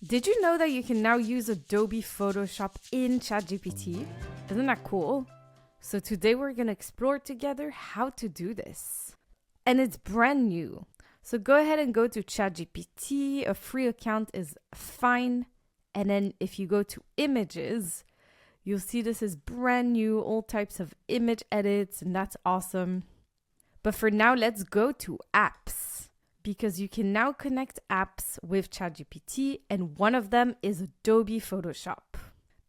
Did you know that you can now use Adobe Photoshop in ChatGPT? Isn't that cool? So today we're going to explore together how to do this. And it's brand new. So go ahead and go to ChatGPT. A free account is fine. And then if you go to images, you'll see this is brand new, all types of image edits, and that's awesome. But for now, let's go to apps, because you can now connect apps with ChatGPT, and one of them is Adobe Photoshop,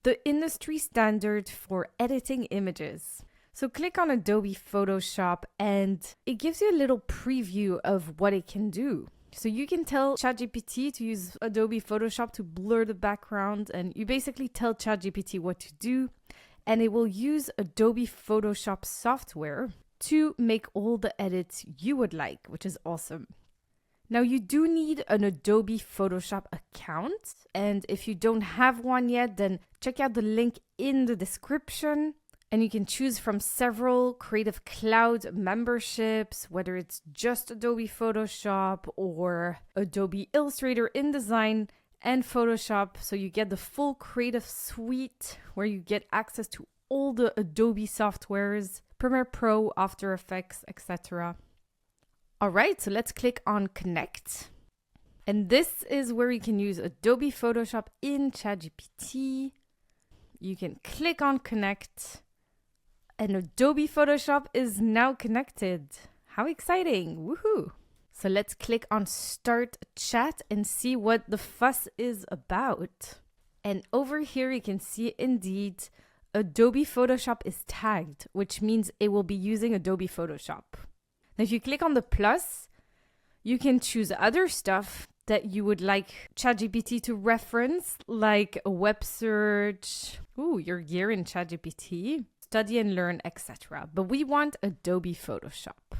the industry standard for editing images. So click on Adobe Photoshop and it gives you a little preview of what it can do. So you can tell ChatGPT to use Adobe Photoshop to blur the background, and you basically tell ChatGPT what to do, and it will use Adobe Photoshop software to make all the edits you would like, which is awesome. Now you do need an Adobe Photoshop account, and if you don't have one yet, then check out the link in the description. And you can choose from several Creative Cloud memberships, whether it's just Adobe Photoshop or Adobe Illustrator, InDesign, and Photoshop. So you get the full Creative Suite where you get access to all the Adobe softwares, Premiere Pro, After Effects, etc. All right, so let's click on Connect. And this is where you can use Adobe Photoshop in ChatGPT. You can click on Connect. And Adobe Photoshop is now connected. How exciting! Woohoo! So let's click on Start Chat and see what the fuss is about. And over here you can see indeed Adobe Photoshop is tagged, which means it will be using Adobe Photoshop. Now if you click on the plus, you can choose other stuff that you would like ChatGPT to reference, like a web search, your gear in ChatGPT, study and learn, etc. But we want Adobe Photoshop.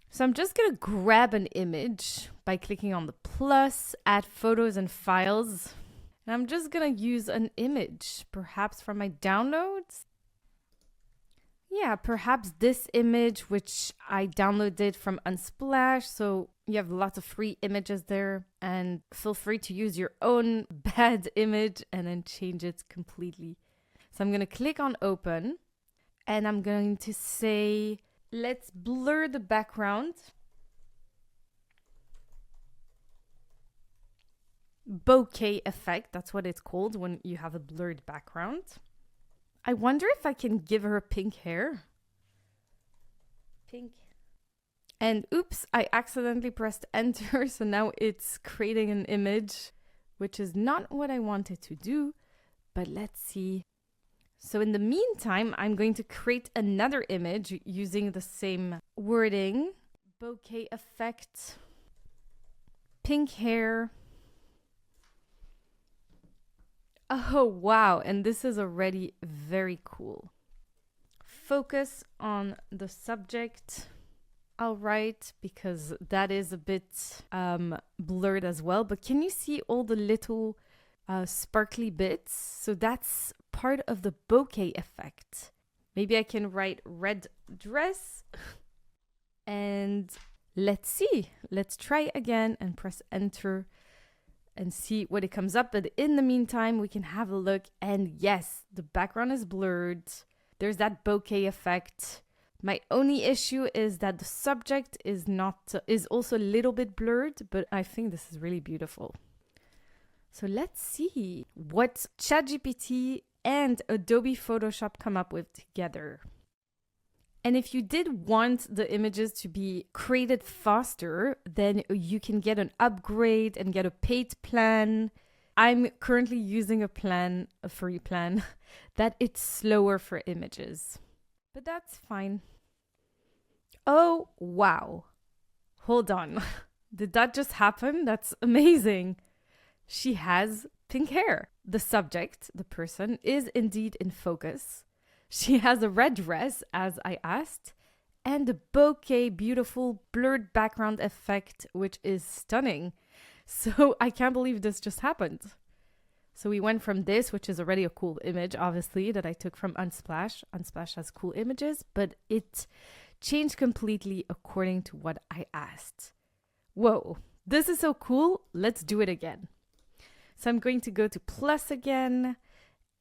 So I'm just going to grab an image by clicking on the plus, add photos and files. And I'm just going to use an image, perhaps from my downloads. Yeah, perhaps this image, which I downloaded from Unsplash. So you have lots of free images there, and feel free to use your own bad image and then change it completely. So I'm going to click on open. And I'm going to say, let's blur the background. Bokeh effect, that's what it's called when you have a blurred background. I wonder if I can give her pink hair. Pink. And oops, I accidentally pressed enter, so now it's creating an image, which is not what I wanted to do, but let's see. So in the meantime, I'm going to create another image using the same wording. Bokeh effect, pink hair. Oh, wow. And this is already very cool. Focus on the subject. All right, because that is a bit blurred as well. But can you see all the little sparkly bits? So that's part of the bokeh effect. Maybe I can write red dress. And let's see. Let's try again and press enter and see what it comes up. But in the meantime, we can have a look. And yes, the background is blurred. There's that bokeh effect. My only issue is that the subject is also a little bit blurred, but I think this is really beautiful. So let's see what ChatGPT and Adobe Photoshop come up with together. And if you did want the images to be created faster, then you can get an upgrade and get a paid plan. I'm currently using a free plan, that it's slower for images. But that's fine. Oh, wow. Hold on. Did that just happen? That's amazing. She has pink hair. The subject, the person, is indeed in focus. She has a red dress, as I asked, and the bokeh, beautiful blurred background effect, which is stunning. So I can't believe this just happened. So we went from this, which is already a cool image, obviously, that I took from Unsplash. Unsplash has cool images, but it changed completely according to what I asked. Whoa, this is so cool. Let's do it again. So I'm going to go to plus again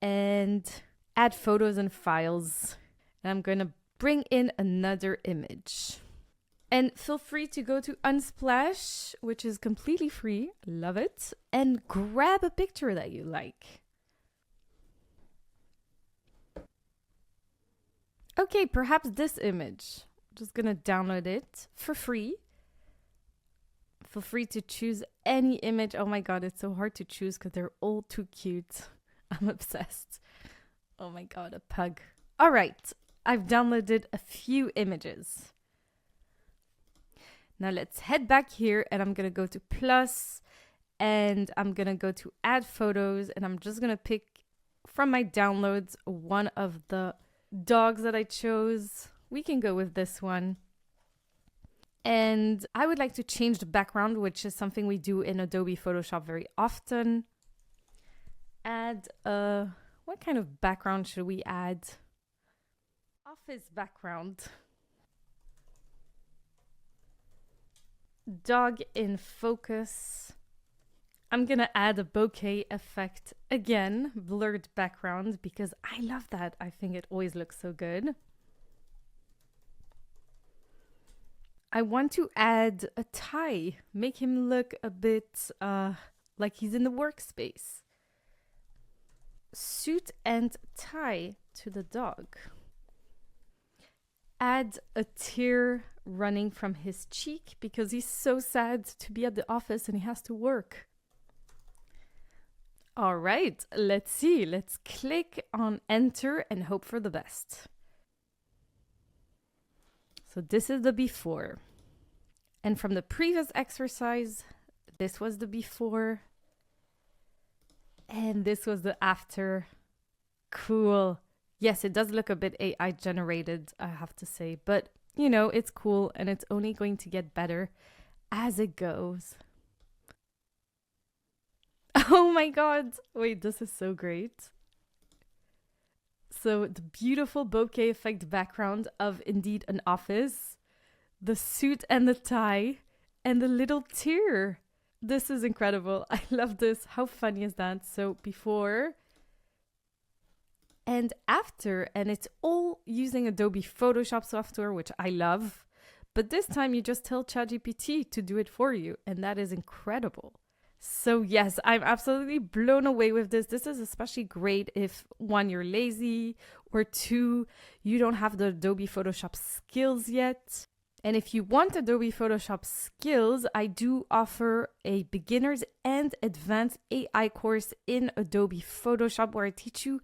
and add photos and files. And I'm going to bring in another image. And feel free to go to Unsplash, which is completely free. Love it. And grab a picture that you like. Okay, perhaps this image. I'm just going to download it for free. Feel free to choose any image. Oh my God, it's so hard to choose because they're all too cute. I'm obsessed. Oh my God, a pug. All right, I've downloaded a few images. Now let's head back here and I'm going to go to plus and I'm going to go to add photos and I'm just going to pick from my downloads one of the dogs that I chose. We can go with this one. And I would like to change the background, which is something we do in Adobe Photoshop very often. Add what kind of background should we add? Office background. Dog in focus. I'm gonna add a bokeh effect again, blurred background, because I love that. I think it always looks so good. I want to add a tie, make him look a bit like he's in the workspace. Suit and tie to the dog. Add a tear running from his cheek because he's so sad to be at the office and he has to work. All right, let's see. Let's click on enter and hope for the best. So this is the before. And from the previous exercise, this was the before. And this was the after. Cool. Yes, it does look a bit AI generated, I have to say. But, you know, it's cool and it's only going to get better as it goes. Oh my God. Wait, this is so great. So the beautiful bokeh effect background of indeed an office, the suit and the tie, and the little tear. This is incredible. I love this. How funny is that? So before and after, and it's all using Adobe Photoshop software, which I love. But this time you just tell ChatGPT to do it for you, and that is incredible. So yes, I'm absolutely blown away with this. This is especially great if one, you're lazy, or two, you don't have the Adobe Photoshop skills yet. And if you want Adobe Photoshop skills, I do offer a beginners and advanced AI course in Adobe Photoshop where I teach you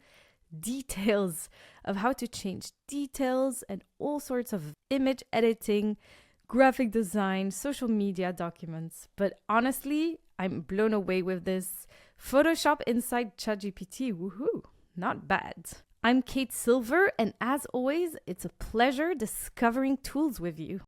details of how to change details and all sorts of image editing, graphic design, social media documents. But honestly, I'm blown away with this. Photoshop inside ChatGPT, woohoo, not bad. I'm Kate Silver, and as always, it's a pleasure discovering tools with you.